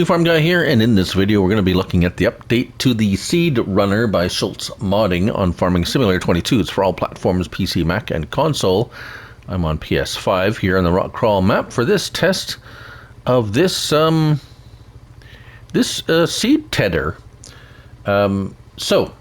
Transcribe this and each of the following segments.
Farm Guy here, and in this video we're going to be looking at the update to the Seed Runner by Schultz Modding on Farming Simulator 22. It's for all platforms, PC, Mac, and console. I'm on PS5 here on the Rock Crawl map for this test of this seed tedder. So 7.59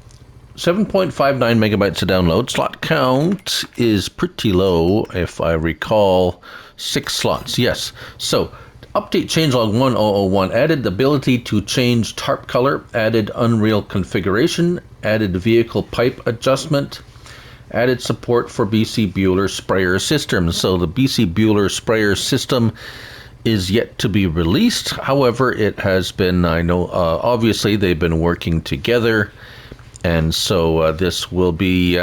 megabytes to download. Slot count is pretty low, if I recall. 6 slots, yes. So update changelog 1001 added the ability to change tarp color, added Unreal configuration, added vehicle pipe adjustment, added support for BC Bueller sprayer systems. So the BC Bueller sprayer system is yet to be released. However, it has been, I know, obviously they've been working together, and so this will be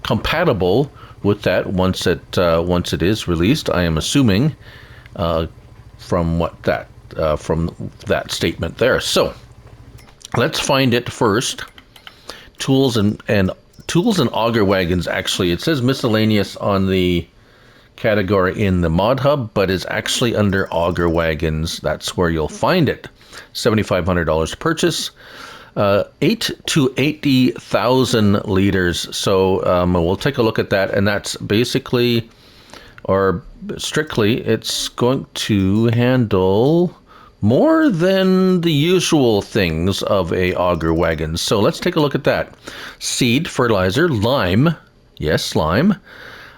compatible with that once it is released. I am assuming from that statement there. So let's find it first. Tools and auger wagons. Actually, it says miscellaneous on the category in the mod hub, but is actually under auger wagons. That's where you'll find it. $7,500 to purchase. 8 to 80,000 liters. So we'll take a look at that, and that's basically, or strictly, it's going to handle more than the usual things of a auger wagon. So let's take a look at that. Seed, fertilizer, lime, yes, lime,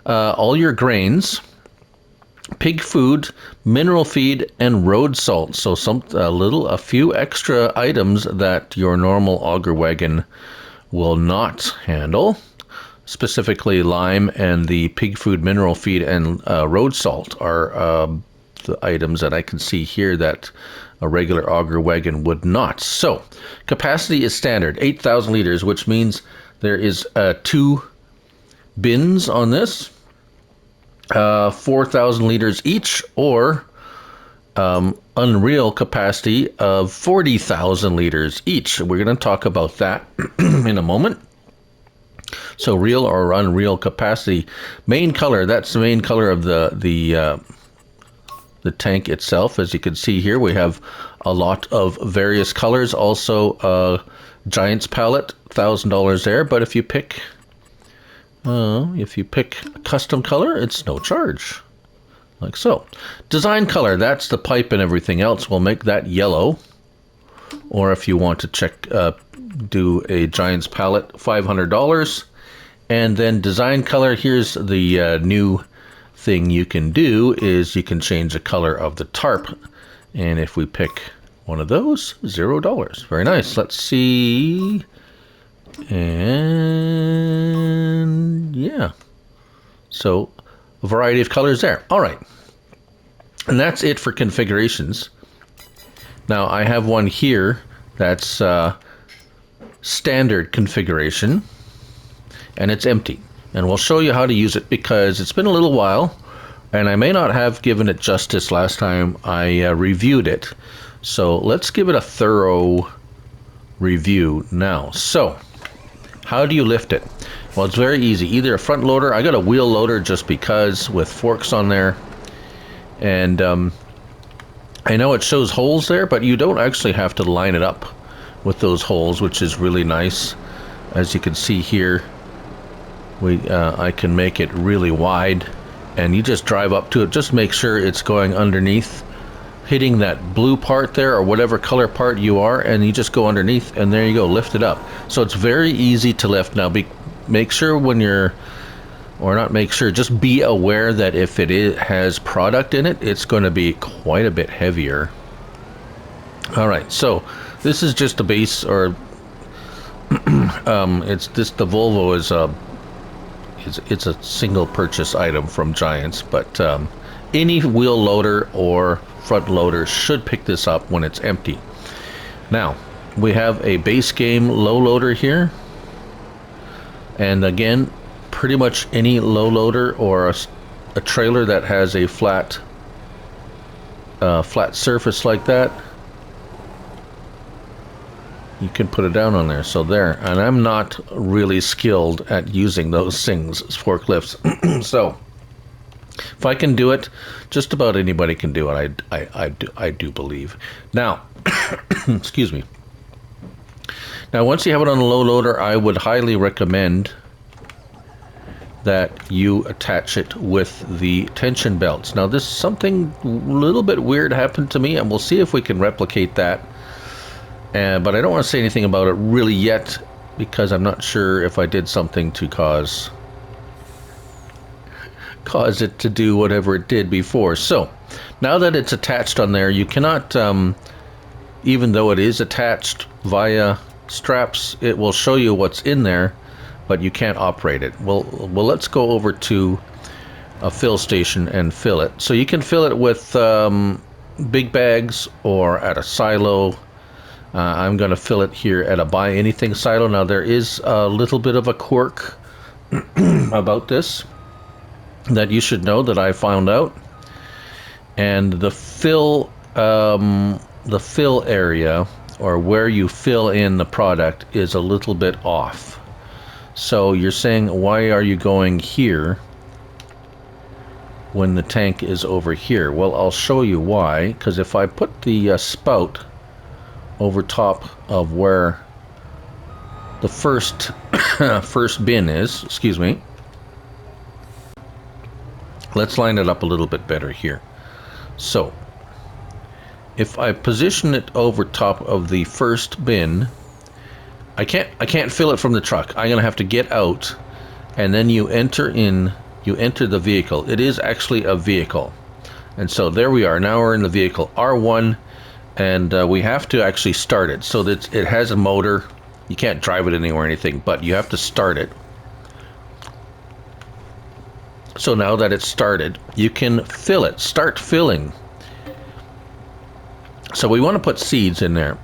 all your grains, pig food, mineral feed, and road salt. So a few extra items that your normal auger wagon will not handle. Specifically, lime and the pig food, mineral feed, and road salt are the items that I can see here that a regular auger wagon would not. So capacity is standard, 8,000 liters, which means there is 2 bins on this. 4,000 liters each, or Unreal capacity of 40,000 liters each. We're going to talk about that in a moment. So real or Unreal capacity. Main color, that's the main color of the tank itself. As you can see here, we have a lot of various colors. Also, Giant's palette, $1,000 there. But if you pick a custom color, it's no charge, like so. Design color, that's the pipe and everything else. We'll make that yellow. Or if you want to do a Giant's palette, $500. And then design color, here's the new thing you can do, is you can change the color of the tarp. And if we pick one of those, $0. Very nice. Let's see. And yeah, so a variety of colors there. All right, and that's it for configurations. Now I have one here that's standard configuration, and it's empty, and we'll show you how to use it because it's been a little while and I may not have given it justice last time I reviewed it. So let's give it a thorough review now. So how do you lift it? Well, it's very easy. Either a front loader, I got a wheel loader just because, with forks on there. And I know it shows holes there, but you don't actually have to line it up with those holes, which is really nice. As you can see here, I can make it really wide, and you just drive up to it. Just make sure it's going underneath, hitting that blue part there, or whatever color part you are, and you just go underneath, and there you go, lift it up. So it's very easy to lift. Now make sure when you're, or not make sure, just be aware that if it has product in it, it's going to be quite a bit heavier. All right, so this is just a base, or the Volvo it's a single purchase item from Giants, but any wheel loader or front loader should pick this up when it's empty. Now we have a base game low loader here, and again, pretty much any low loader or a trailer that has a flat surface like that, you can put it down on there. So there, and I'm not really skilled at using those things as forklifts. So If I can do it, just about anybody can do it. I do believe. Now, excuse me. Now, once you have it on a low loader, I would highly recommend that you attach it with the tension belts. Now, this something a little bit weird happened to me, and we'll see if we can replicate that. But I don't want to say anything about it really yet, because I'm not sure if I did something to cause it to do whatever it did before. So, now that it's attached on there, you cannot, even though it is attached via straps, it will show you what's in there, but you can't operate it. Well, let's go over to a fill station and fill it. So you can fill it with big bags or at a silo. I'm going to fill it here at a buy anything silo. Now, there is a little bit of a quirk about this that you should know that I found out, and the fill area, or where you fill in the product, is a little bit off. So you're saying, why are you going here when the tank is over here? Well, I'll show you why. Because if I put the spout over top of where the first bin is, excuse me, let's line it up a little bit better here. So if I position it over top of the first bin, I can't fill it from the truck. I'm gonna have to get out, and then you enter the vehicle. It is actually a vehicle, and so there we are. Now we're in the vehicle R1, and we have to actually start it. So that it has a motor. You can't drive it anywhere or anything, but you have to start it. So now that it's started, you can fill it. Start filling. So we want to put seeds in there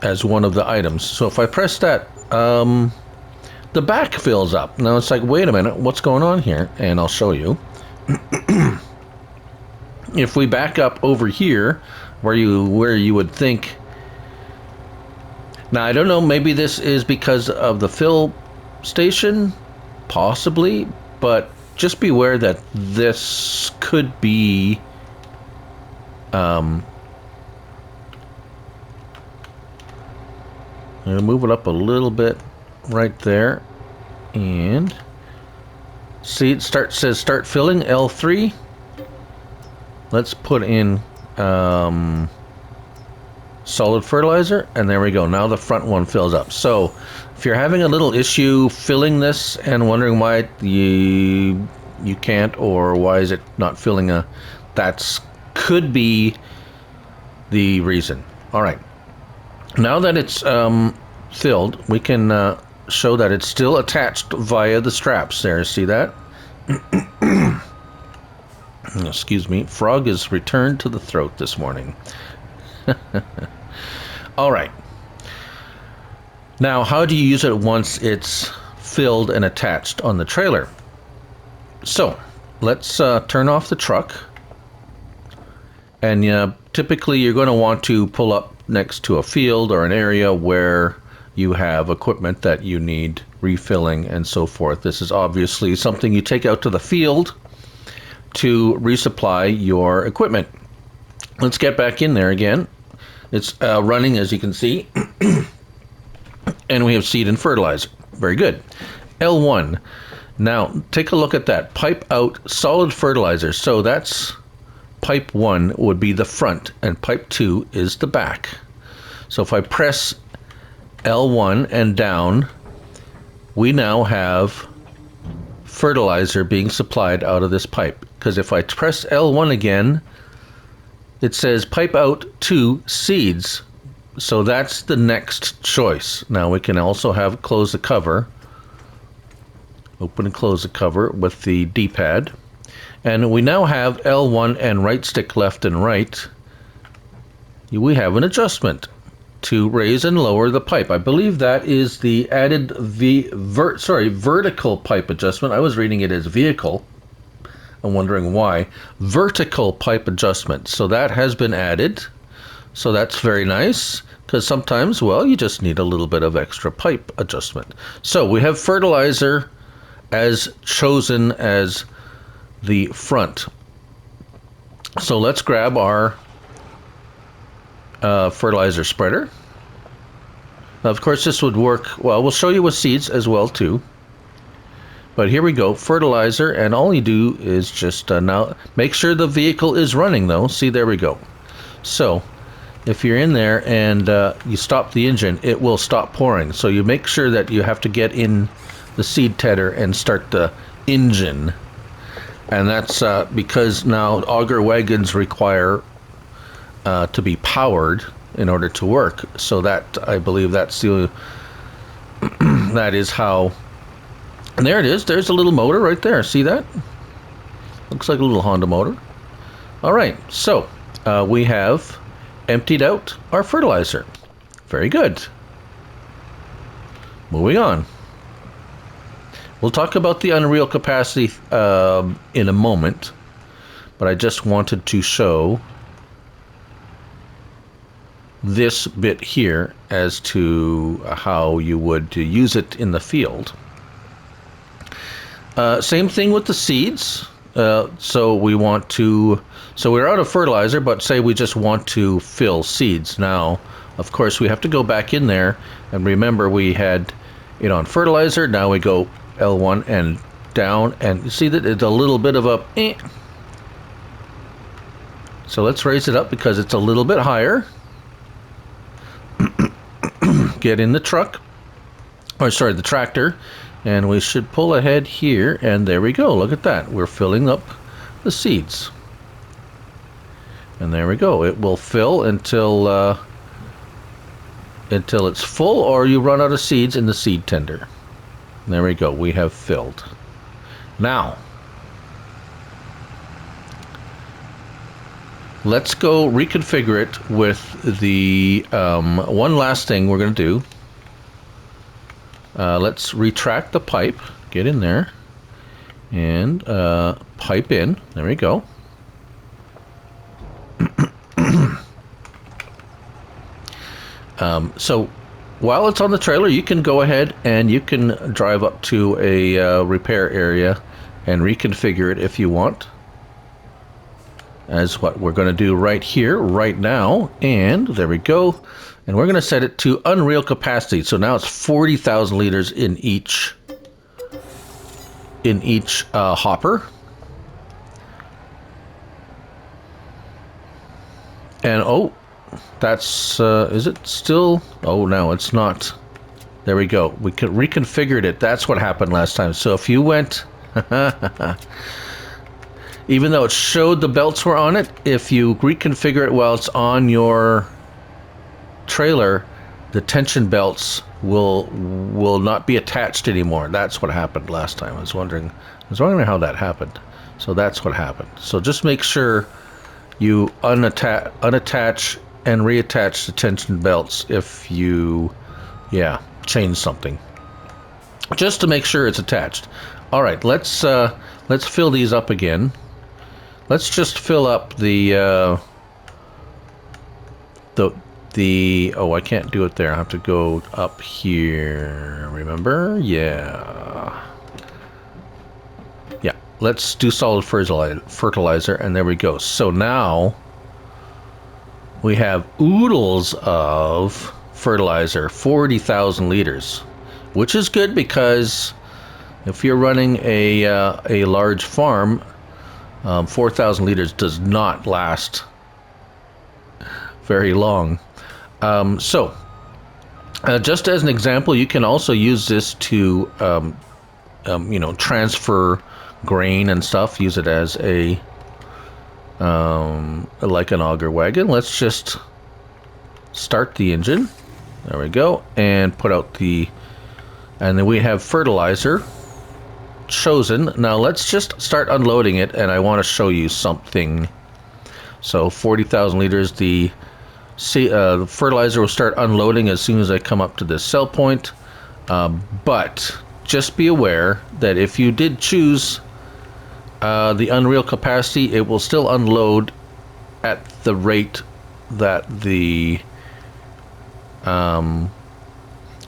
as one of the items. So if I press that, the back fills up. Now it's like, wait a minute, what's going on here? And I'll show you. If we back up over here, where you would think, now I don't know, maybe this is because of the fill station, possibly, but just beware that this could be I'm going to move it up a little bit right there, and see it says start filling, L3. Let's put in solid fertilizer, and there we go. Now the front one fills up. So if you're having a little issue filling this and wondering why you can't, or why is it not filling, that's could be the reason. All right. Now that it's filled, we can show that it's still attached via the straps there. See that? Excuse me. Frog is returned to the throat this morning. All right. Now, how do you use it once it's filled and attached on the trailer? So, let's turn off the truck. And typically you're going to want to pull up next to a field or an area where you have equipment that you need refilling and so forth. This is obviously something you take out to the field to resupply your equipment. Let's get back in there again. It's running, as you can see, and we have seed and fertilizer. Very good. L1. Now take a look at that. Pipe out solid fertilizer. So that's pipe 1 would be the front, and pipe 2 is the back. So if I press L1 and down, we now have fertilizer being supplied out of this pipe. Because if I press L1 again, it says pipe out to seeds. So that's the next choice. Now we can also have close the cover. Open and close the cover with the D-pad. And we now have L1 and right stick left and right. We have an adjustment to raise and lower the pipe. I believe that is the added vertical pipe adjustment. I was reading it as vehicle. I'm wondering why. Vertical pipe adjustment. So that has been added. So that's very nice, because sometimes, well, you just need a little bit of extra pipe adjustment. So we have fertilizer as chosen as the front. So let's grab our fertilizer spreader. Now, of course, this would work well. We'll show you with seeds as well too. But here we go, fertilizer, and all you do is just now make sure the vehicle is running though. See, there we go. So if you're in there and you stop the engine, it will stop pouring. So you make sure that you have to get in the seed tedder and start the engine. And that's because now auger wagons require to be powered in order to work. So that, I believe that's the that is how. And there it is. There's a little motor right there. See that? Looks like a little Honda motor. All right. So we have emptied out our fertilizer. Very good. Moving on. We'll talk about the unreal capacity in a moment, but I just wanted to show this bit here as to how you would use it in the field. Same thing with the seeds. So we're out of fertilizer, but say we just want to fill seeds. Now, of course, we have to go back in there, and remember we had it on fertilizer. Now we go L1 and down, and you see that it's a little bit of a So let's raise it up because it's a little bit higher. Get in the truck, or sorry, the tractor. And we should pull ahead here, and there we go. Look at that. We're filling up the seeds. And there we go. It will fill until it's full, or you run out of seeds in the seed tender. And there we go. We have filled. Now, let's go reconfigure it with the one last thing we're going to do. Let's retract the pipe, get in there, and pipe in. There we go. So while it's on the trailer, you can go ahead and you can drive up to a repair area and reconfigure it if you want. As what we're going to do right here, right now. And there we go. And we're going to set it to unreal capacity. So now it's 40,000 liters in each hopper. And oh, that's is it still? Oh no, it's not. There we go. We reconfigured it. That's what happened last time. So if you went, even though it showed the belts were on it, if you reconfigure it while it's on your trailer, the tension belts will not be attached anymore. That's what happened last time. I was wondering how that happened. So that's what happened. So just make sure you unattach and reattach the tension belts if you change something, just to make sure it's attached. All right, let's fill these up again. Let's just fill up the oh, I can't do it there. I have to go up here. Remember? Yeah. Yeah. Let's do solid fertilizer, and there we go. So now we have oodles of fertilizer, 40,000 liters, which is good because if you're running a large farm, 4,000 liters does not last very long. So just as an example, you can also use this to transfer grain and stuff. Use it as a like an auger wagon. Let's just start the engine. There we go, and put out and then we have fertilizer chosen. Now let's just start unloading it, and I want to show you something. So 40,000 liters, the fertilizer will start unloading as soon as I come up to this cell point, but just be aware that if you did choose the unreal capacity, it will still unload at the rate that the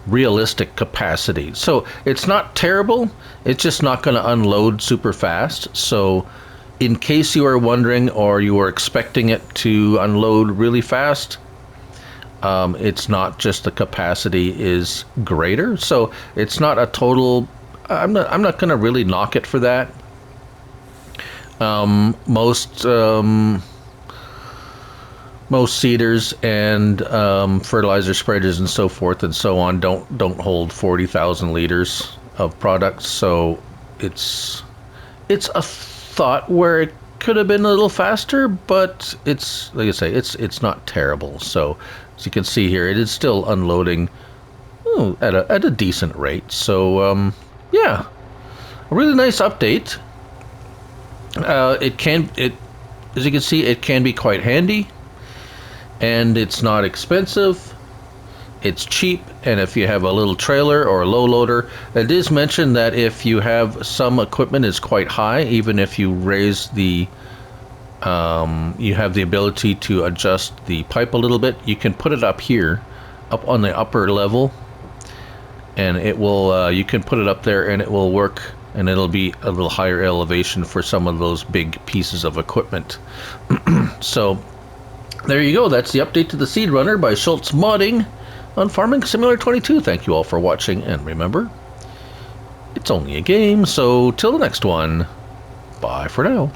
realistic capacity. So it's not terrible, it's just not going to unload super fast. So in case you are wondering or you are expecting it to unload really fast, it's not just the capacity is greater. So it's not a total, I'm not going to really knock it for that. Most seeders and fertilizer spreaders and so forth and so on don't hold 40,000 liters of product, so it's a thought where it could have been a little faster, but it's like I say, it's not terrible. So as you can see here, it is still unloading at a decent rate. So yeah, a really nice update. As you can see, it can be quite handy. And it's not expensive, it's cheap, and if you have a little trailer or a low loader, it is mentioned that if you have some equipment is quite high, even if you raise the, you have the ability to adjust the pipe a little bit, you can put it up here, up on the upper level, and it will, you can put it up there and it will work, and it'll be a little higher elevation for some of those big pieces of equipment. So, there you go, that's the update to the Seed Runner by Schultz Modding on Farming Simulator 22. Thank you all for watching, and remember, it's only a game, so till the next one, bye for now.